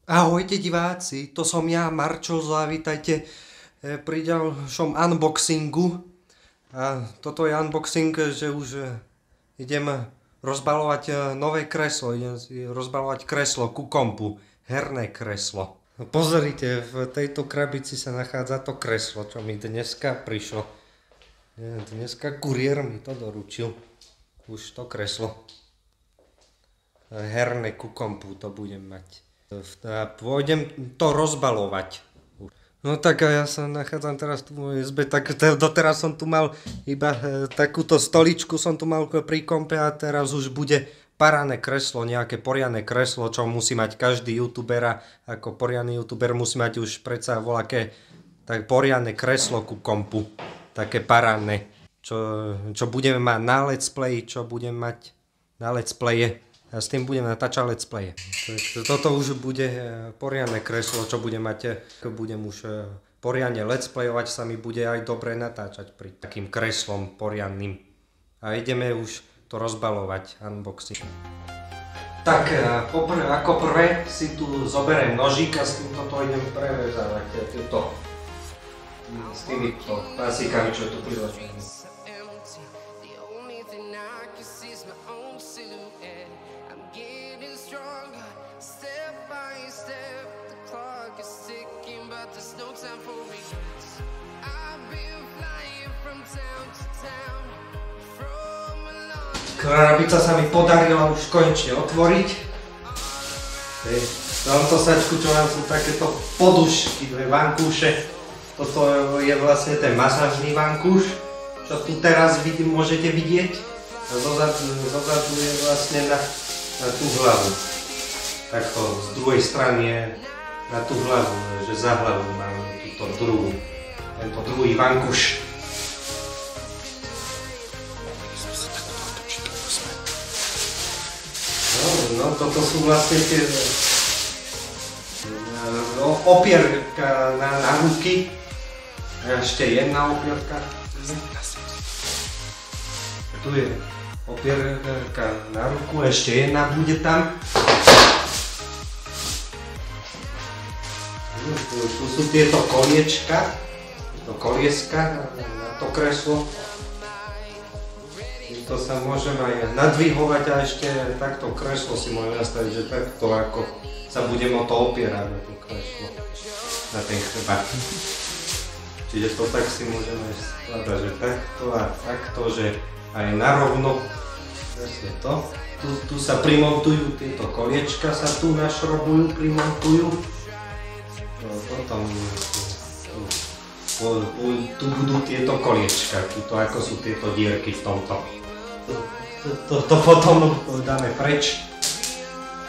Ahojte diváci, to som ja, Marčo, a vítajte pri ďalšom unboxingu. A toto je unboxing, že už idem rozbalovať nové kreslo, idem si rozbalovať kreslo ku kompu, herné kreslo. Pozrite, v tejto krabici sa nachádza to kreslo, čo mi dneska prišlo. Dneska kuriér mi to doručil, už to kreslo. Herné ku kompu to budem mať. A pôjdem to rozbalovať. No tak ja sa nachádzam teraz tu v izbe, tak doteraz som tu mal iba takúto stoličku som tu mal pri kompe a teraz už bude parané kreslo, nejaké poriadne kreslo, čo musí mať každý youtuber a ako poriadny youtuber musí mať už predsa voľaké tak poriadne kreslo ku kompu, také parádne, čo budeme mať na let's play, čo budem mať na let's playe. A s tým budem natáčať let's playe. Toto už bude poriadne kreslo, čo budem mať, budem už poriadne let's playovať, sa mi bude aj dobre natáčať pri takým kreslom poriadnym. A ideme už to rozbalovať, unboxing. Tak ako prvé si tu zoberiem nožík a s týmto to idem prerezávať s týmito pasikami, čo tu priložím. Krabica sa mi podarila už konečne otvoriť. V tomto sačku, čo mám, sú takéto podušky, dve vankúše. Toto je vlastne ten masážny vankúš, čo tu teraz môžete vidieť. A zozadu je vlastne na tú hlavu. Takto z druhej strany je na tú hlavu, že za hlavu mám tento druhý vankúš. No, toto sú vlastne tie opierka na ruky. A ešte jedna opierka. Tu je opierka na ruku, ešte jedna bude tam. Tu sú tieto kolieska na to kreslo. To sa môžem aj nadvihovať a ešte takto kreslo si môžem nastaviť, že takto ako sa budem o to opierať na to kreslo, na ten chrbát. Čiže to tak si môžeme skladať, že takto a takto, že aj narovno, presne to. Tu sa primontujú tieto koliečka, sa tu našrobujú, primontujú. Potom tu budú tieto koliečka, tuto ako sú tieto dierky v tomto. To potom dáme preč.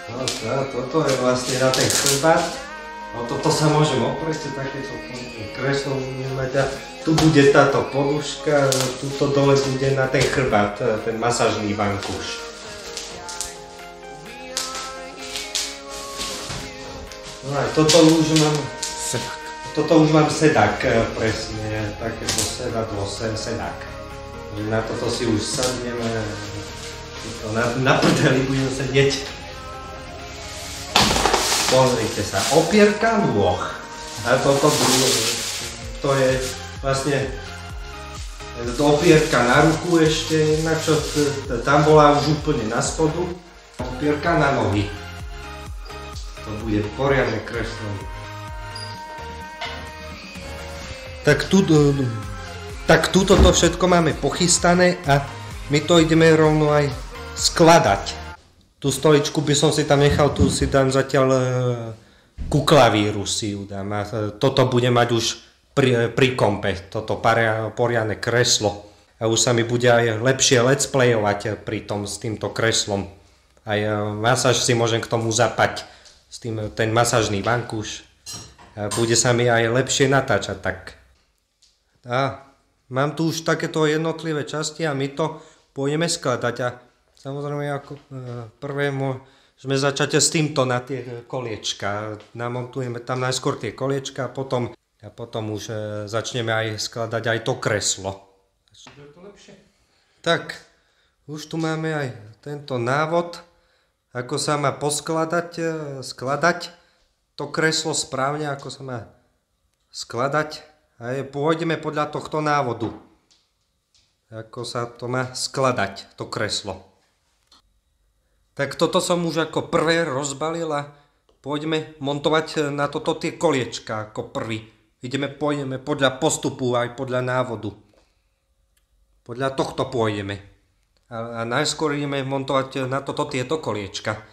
No, toto je vlastne na ten chrbát. No, toto sa môžem oprieť, takéto kreslo budem mať a tu bude táto poduška, tuto dole bude na ten chrbát, ten masážny vankúš. No a toto už mám sedák, presne, takéto sedadlo, sedák. Na toto si už sadneme, na prdeli budem sedieť. Pozrite sa, opierka nôh. A toto to je vlastne opierka na ruku ešte, inak čo tam bola už úplne na spodu. Opierka na nohy. To bude poriadne kreslo. Tak túto to všetko máme pochystané a my to ideme rovno aj skladať. Tú stoličku by som si tam nechal, tu si dám zatiaľ ku klavíru si ju dám a toto bude mať už pri kompe, toto poriadne kreslo. A už sa mi bude aj lepšie let's playovať pri tom s týmto kreslom. Aj masáž si môžem k tomu zapať, ten masážny vankúš. A bude sa mi aj lepšie natáčať tak. Mám tu už takéto jednotlivé časti a my to pôjdeme skladať a samozrejme ako prvé môžeme začať s týmto na tie koliečka. Namontujeme tam najskôr tie koliečka a potom už začneme aj skladať aj to kreslo. Tak, už tu máme aj tento návod, ako sa má skladať. to kreslo správne, ako sa má skladať. A pôjdeme podľa tohto návodu. Ako sa to má skladať, to kreslo. Tak toto som už ako prvé rozbalil a pôjdeme montovať na toto tie koliečka ako prvý. Pôjdeme podľa postupu aj podľa návodu. Podľa tohto pôjdeme. A najskôr ideme montovať na toto tieto koliečka.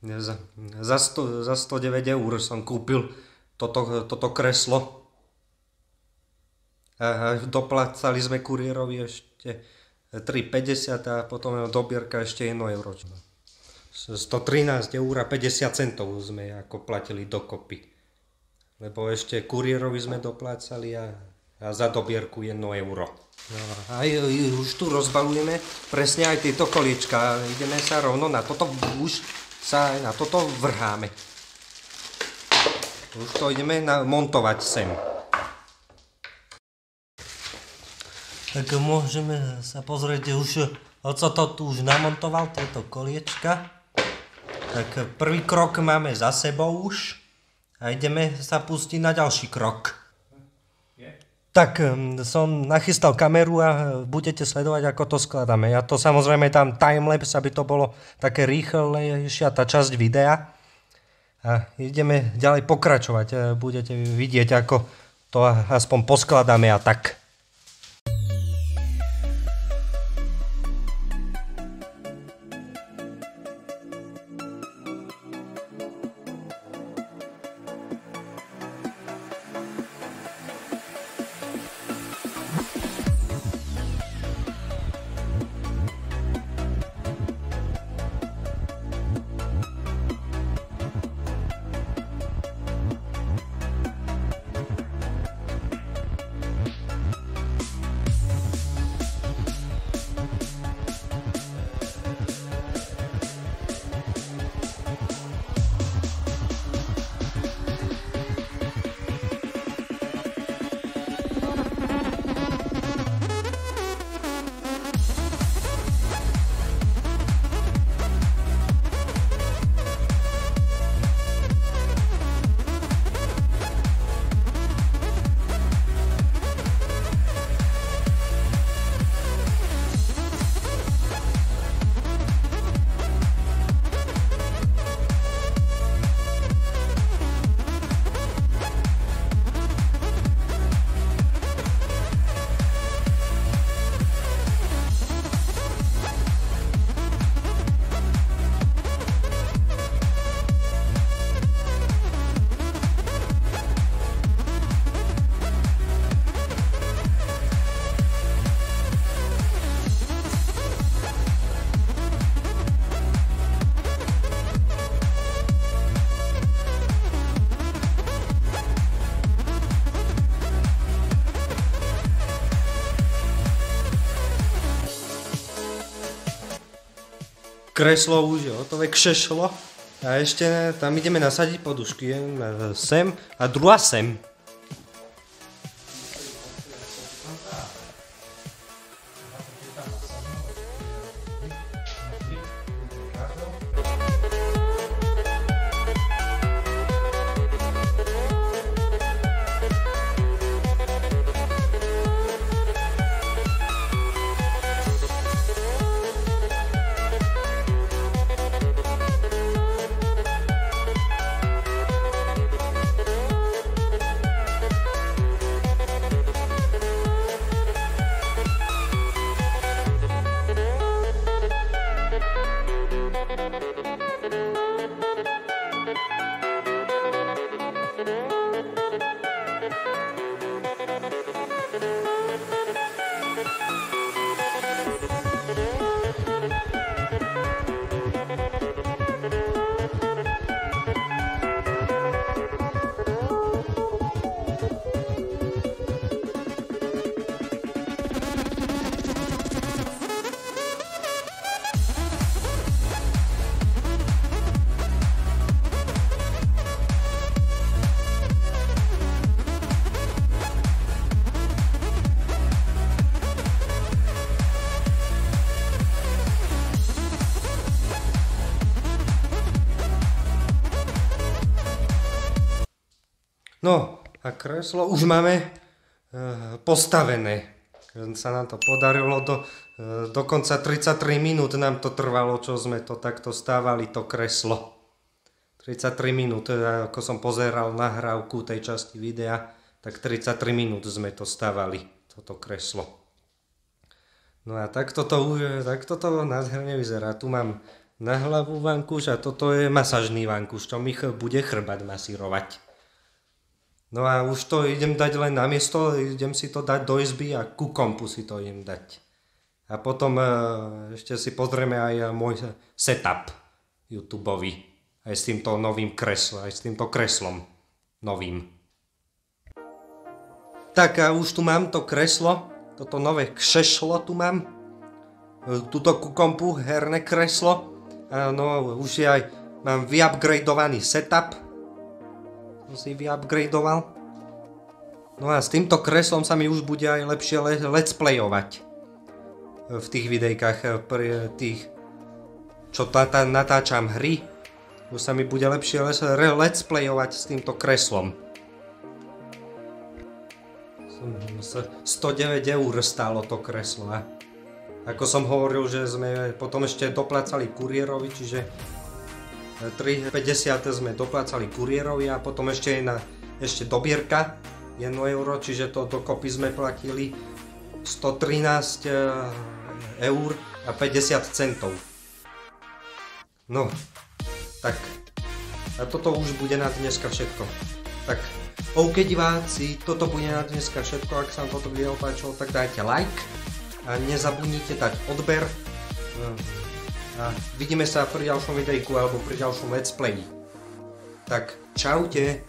Za 109 eur som kúpil toto kreslo. A doplácali sme kuriérovi ešte 3,50 a potom dobierka ešte 1 euro. 113 eur a 50 centov sme ako platili dokopy. Lebo ešte kuriérovi sme doplácali a za dobierku 1 euro. No, a už tu rozbalujeme presne aj tieto koliečka. Ideme sa rovno na toto, už sa aj na toto vrháme. Už to ideme montovať sem. Tak môžeme sa pozrieť už, oco to tu už namontoval, tieto koliečka. Tak prvý krok máme za sebou už a ideme sa pustiť na ďalší krok. Tak som nachystal kameru a budete sledovať, ako to skladáme. Ja to samozrejme dám timelapse, aby to bolo také rýchlejšia tá časť videa. A ideme ďalej pokračovať. Budete vidieť, ako to aspoň poskladáme a tak. Kreslo už je hotové, kšešlo. A ešte tam ideme nasadiť podušky. Sem a druhá sem. No a kreslo už máme postavené. Sa nám to podarilo dokonca 33 minút nám to trvalo, čo sme to takto stávali, to kreslo. 33 minút, ako som pozeral nahrávku tej časti videa, tak 33 minút sme to stávali, toto kreslo. No a takto to nádherne vyzerá. Tu mám na hlavu vankúš a toto je masážny vankúš, čo mi bude chrbát masírovať. No a už to idem dať len na miesto, idem si to dať do izby a ku kompu si to idem dať. A potom ešte si pozrieme aj môj setup YouTubeový. Aj s týmto novým kreslom, aj s týmto kreslom novým. Tak a už tu mám to kreslo, toto nové kšešlo tu mám. Tuto ku kompu herné kreslo. No už aj mám vyupgradeovaný setup. Si vyupgradeoval. No a s týmto kreslom sa mi už bude aj lepšie let's playovať v tých videjkách, pri tých, čo natáčam hry. Už sa mi bude lepšie let's playovať s týmto kreslom. 109 eur stálo to kreslo. Ako som hovoril, že sme potom ešte doplácali kuriérovi, čiže 3,50 sme doplácali kuriérovi a potom ešte dobierka 1 euro, čiže to dokopy sme platili 113 eur a 50 centov. No, tak a toto už bude na dneska všetko. Tak, OK diváci, toto bude na dneska všetko. Ak sa vám toto video páčilo, tak dajte like a nezabudnite dať odber. A vidíme sa pri ďalšom videjku alebo pri ďalšom let's play. Tak čaute.